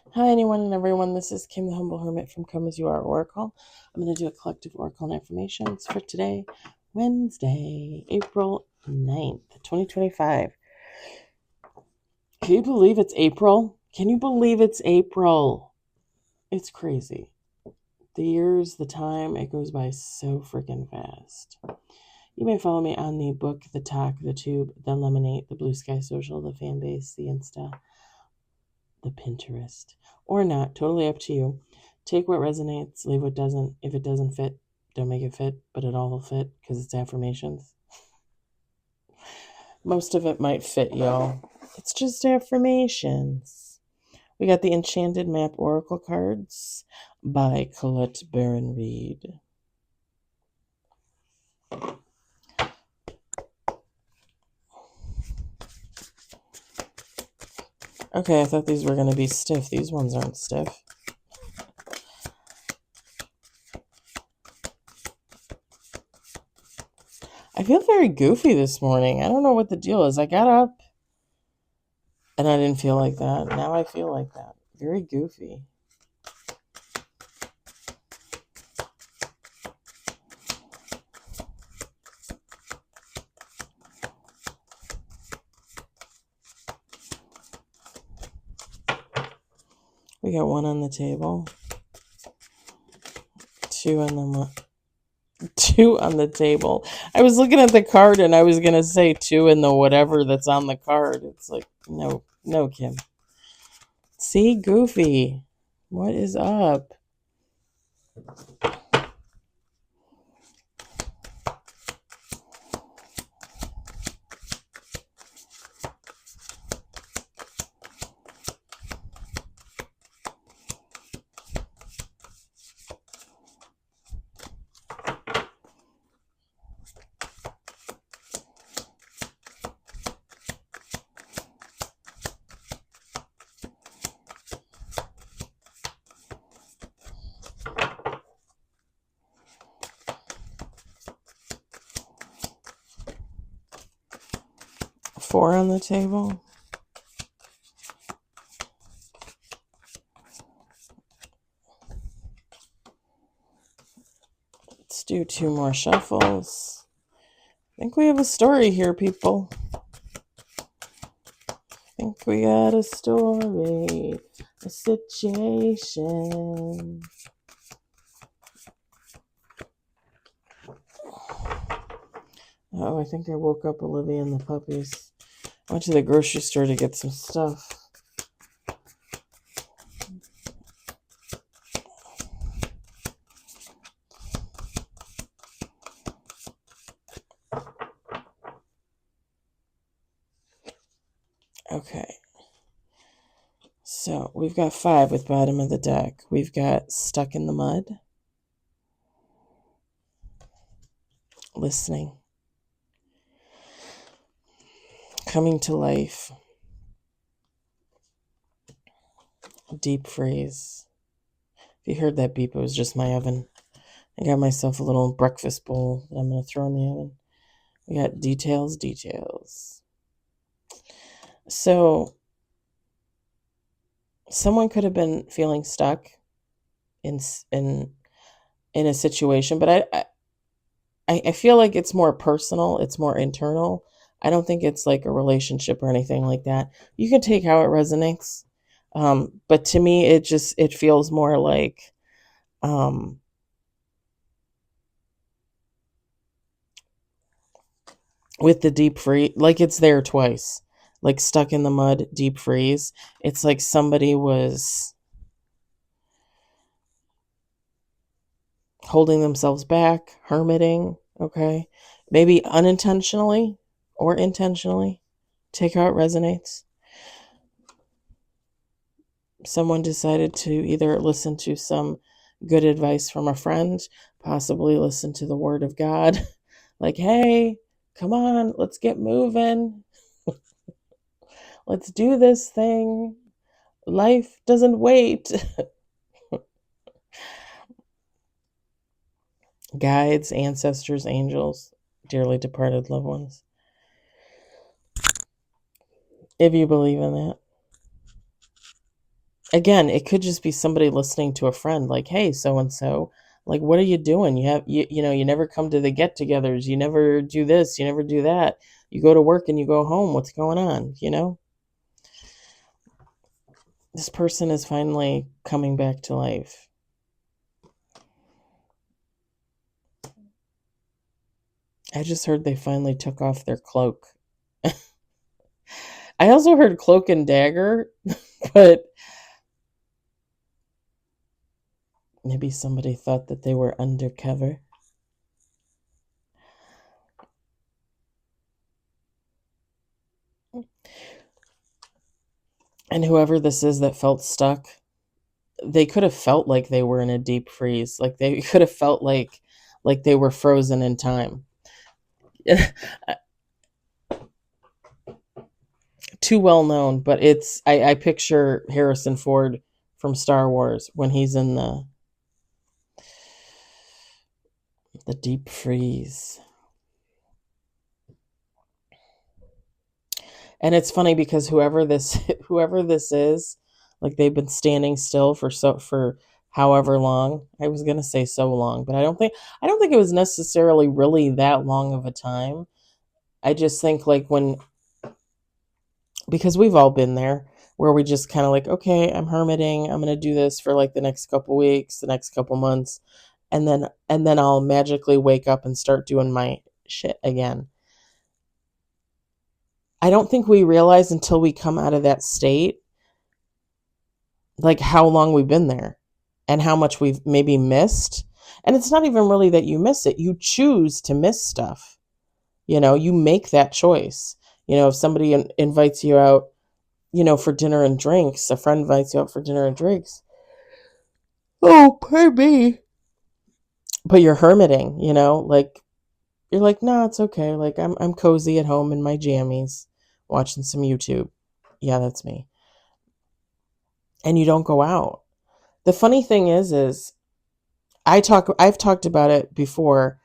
Hi, anyone and everyone. This is Kim, the Humble Hermit from Come As You Are Oracle. I'm going to do a collective oracle and affirmations for today, Wednesday, April 9th, 2025. Can you believe it's April? Can you believe it's April? It's crazy. The years, the time, it goes by so freaking fast. You may follow me on the book, the talk, the tube, the lemonade, the blue sky social, the fan base, the Insta, the Pinterest, or not. Totally up to you. Take what resonates, leave what doesn't. If it doesn't fit, don't make it fit, but it all will fit because it's affirmations. Most of it might fit, y'all. It's just affirmations. We got the Enchanted Map Oracle cards by Colette Baron Reed. Okay, I thought these were going to be stiff. These ones aren't stiff. I feel very goofy this morning. I don't know what the deal is. I got up and I didn't feel like that. Now I feel like that. Very goofy. We got one on the table, two on the table. I was looking at the card and I was gonna say two in the whatever that's on the card. It's like no, Kim. See, goofy. What is up? Four on the table. Let's do two more shuffles. I think we have a story here, people. I think we got a story, a situation. Oh, I think I woke up Olivia and the puppies. I went to the grocery store to get some stuff. Okay. So we've got 5 with bottom of the deck. We've got stuck in the mud, listening, coming to life, deep freeze. If you heard that beep, it was just my oven. I got myself a little breakfast bowl that I'm going to throw in the oven. We got details. So someone could have been feeling stuck in a situation, but I feel like it's more personal. It's more internal. I don't think it's like a relationship or anything like that. You can take how it resonates. But to me, it feels more like, with the deep freeze, like it's there twice, like stuck in the mud, deep freeze. It's like somebody was holding themselves back, hermiting, okay? Maybe unintentionally or intentionally. Take how it resonates. Someone decided to either listen to some good advice from a friend, possibly listen to the word of God, like, hey, come on, let's get moving. Let's do this thing. Life doesn't wait. Guides, ancestors, angels, dearly departed loved ones. If you believe in that. Again, it could just be somebody listening to a friend, like, hey, so and so, like, what are you doing? You never come to the get-togethers, you never do this, you never do that, you go to work and you go home, what's going on? This person is finally coming back to life. I just heard they finally took off their cloak. I also heard cloak and dagger, but maybe somebody thought that they were undercover. And whoever this is that felt stuck, they could have felt like they were in a deep freeze. Like they could have felt like they were frozen in time. Too well known, but I picture Harrison Ford from Star Wars when he's in the deep freeze. And it's funny because whoever this is, like they've been standing still for however long. I was gonna say so long, but I don't think it was necessarily really that long of a time. I just think like because we've all been there where we just kind of like, okay, I'm hermiting. I'm gonna do this for like the next couple weeks, the next couple months, and then I'll magically wake up and start doing my shit again. I don't think we realize until we come out of that state, like how long we've been there and how much we've maybe missed. And it's not even really that you miss it. You choose to miss stuff. You make that choice. If somebody invites you out, for dinner and drinks, a friend invites you out for dinner and drinks. Oh, pardon me. But you're hermiting, like you're like, no, it's okay. Like I'm cozy at home in my jammies, watching some YouTube. Yeah, that's me. And you don't go out. The funny thing is I've talked about it before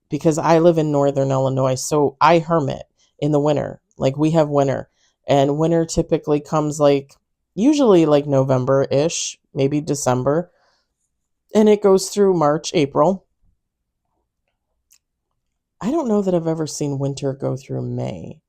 because I live in northern Illinois, so I hermit in the winter. Like we have winter, and winter typically comes like usually like November-ish, maybe December, and it goes through March, April. I don't know that I've ever seen winter go through May.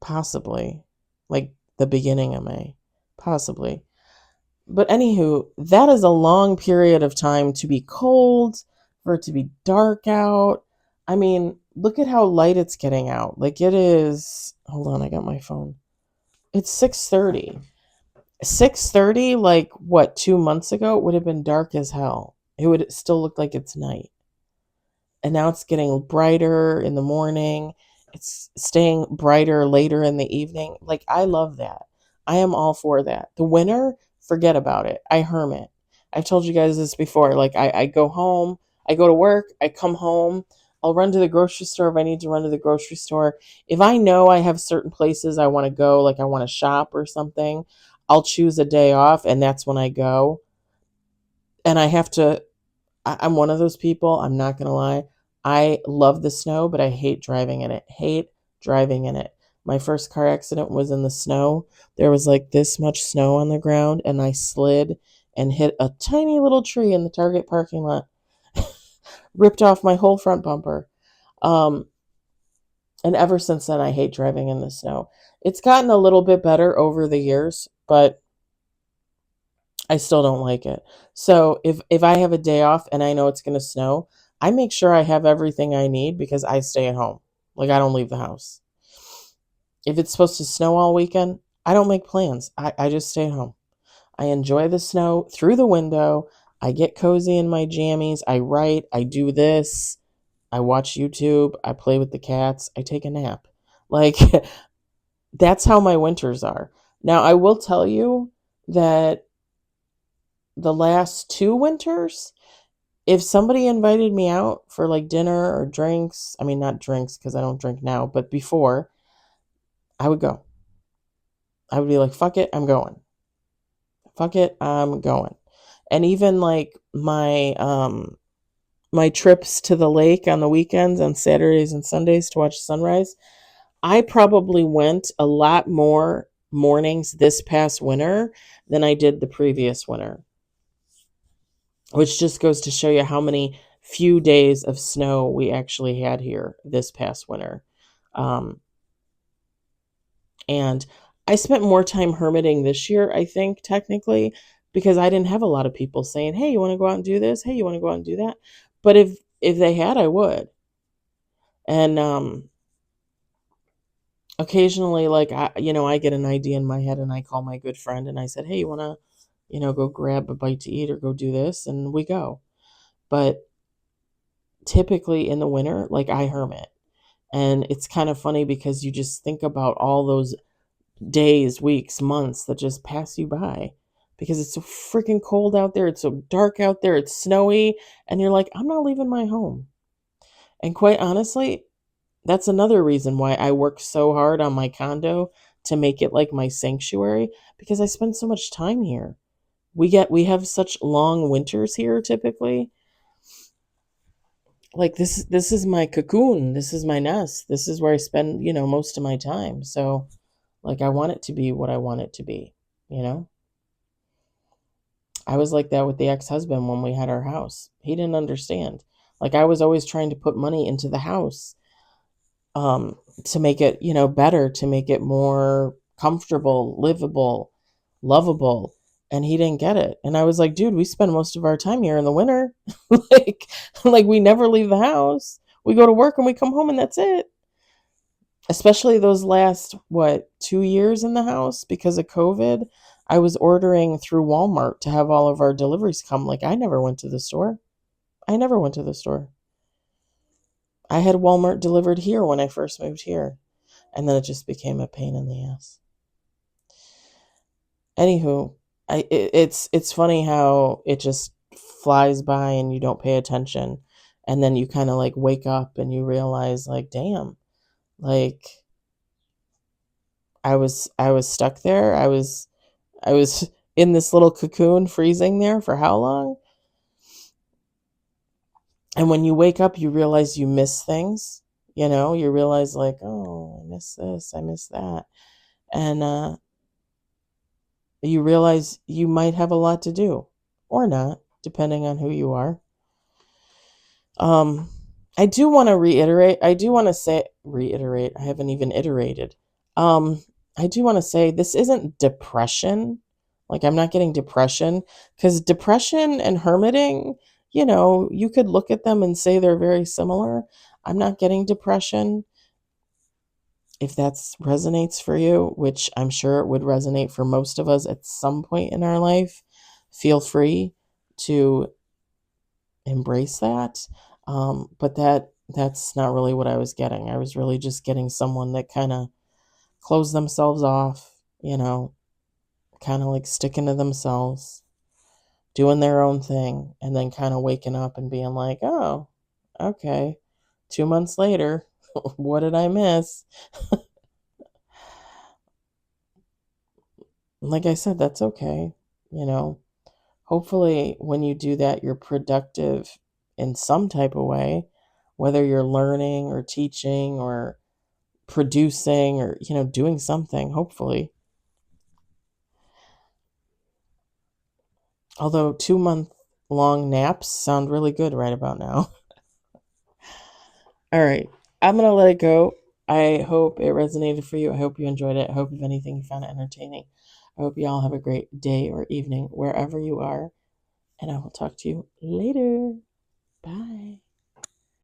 Possibly. Like the beginning of May. Possibly. But anywho, that is a long period of time to be cold, for it to be dark out. I mean, look at how light it's getting out. Like it is, hold on, I got my phone. It's 6:30. 6:30, like what, 2 months ago, it would have been dark as hell. It would still look like it's night. And now it's getting brighter in the morning. It's staying brighter later in the evening. Like, I love that. I am all for that. The winter, forget about it. I hermit. I've told you guys this before. Like, I go home, I go to work, I come home, I'll run to the grocery store if I need to run to the grocery store. If I know I have certain places I want to go, like I want to shop or something, I'll choose a day off and that's when I go. And I'm one of those people, I'm not going to lie. I love the snow, but I hate driving in it. Hate driving in it. My first car accident was in the snow. There was like this much snow on the ground, and I slid and hit a tiny little tree in the Target parking lot. Ripped off my whole front bumper. Um, and ever since then, I hate driving in the snow. It's gotten a little bit better over the years, but I still don't like it. So if I have a day off and I know it's going to snow, I make sure I have everything I need because I stay at home. Like I don't leave the house. If it's supposed to snow all weekend, I don't make plans. I just stay at home. I enjoy the snow through the window. I get cozy in my jammies. I write. I do this. I watch YouTube. I play with the cats. I take a nap. Like that's how my winters are. Now I will tell you that the last 2 winters, if somebody invited me out for like dinner or drinks, I mean, not drinks because I don't drink now, but before, I would go. I would be like, fuck it, I'm going. Fuck it, I'm going. And even like my trips to the lake on the weekends on Saturdays and Sundays to watch sunrise, I probably went a lot more mornings this past winter than I did the previous winter, which just goes to show you how many few days of snow we actually had here this past winter. Um, and I spent more time hermiting this year, I think, technically, because I didn't have a lot of people saying, "Hey, you want to go out and do this? Hey, you want to go out and do that?" But if they had, I would. And occasionally, like I get an idea in my head, and I call my good friend, and I said, "Hey, you want to, go grab a bite to eat or go do this?" And we go. But typically in the winter, like I hermit. And it's kind of funny because you just think about all those days, weeks, months that just pass you by because it's so freaking cold out there. It's so dark out there. It's snowy. And you're like, I'm not leaving my home. And quite honestly, that's another reason why I work so hard on my condo to make it like my sanctuary because I spend so much time here. We have such long winters here typically. Like this is my cocoon. This is my nest. This is where I spend, most of my time. So like I want it to be what I want it to be, you know? I was like that with the ex-husband when we had our house. He didn't understand. Like I was always trying to put money into the house to make it, better, to make it more comfortable, livable, lovable, and he didn't get it. And I was like, dude, we spend most of our time here in the winter. like like we never leave the house. We go to work and we come home and that's it. Especially those last 2 years in the house because of COVID. I was ordering through Walmart to have all of our deliveries come. Like I never went to the store. I never went to the store. I had Walmart delivered here when I first moved here, and then it just became a pain in the ass. Anywho, it's funny how it just flies by and you don't pay attention, and then you kind of like wake up and you realize like, damn, like I was stuck there. I was in this little cocoon freezing there for how long? And when you wake up, you realize you miss things. You realize like, oh, I miss this, I miss that. And you realize you might have a lot to do or not, depending on who you are. Um, I do want to reiterate, I do want to say, reiterate, I haven't even iterated. Um, I do want to say this isn't depression. Like, I'm not getting depression because depression and hermiting, you could look at them and say they're very similar. I'm not getting depression. If that resonates for you, which I'm sure it would resonate for most of us at some point in our life, feel free to embrace that. But that's not really what I was getting. I was really just getting someone that kind of closed themselves off, kind of like sticking to themselves, doing their own thing, and then kind of waking up and being like, oh, okay, 2 months later, what did I miss? Like I said, that's okay. You know, hopefully when you do that, you're productive in some type of way, whether you're learning or teaching or producing or, doing something, hopefully. Although 2 month long naps sound really good right about now. All right. I'm going to let it go. I hope it resonated for you. I hope you enjoyed it. I hope, if anything, you found it entertaining. I hope you all have a great day or evening wherever you are. And I will talk to you later.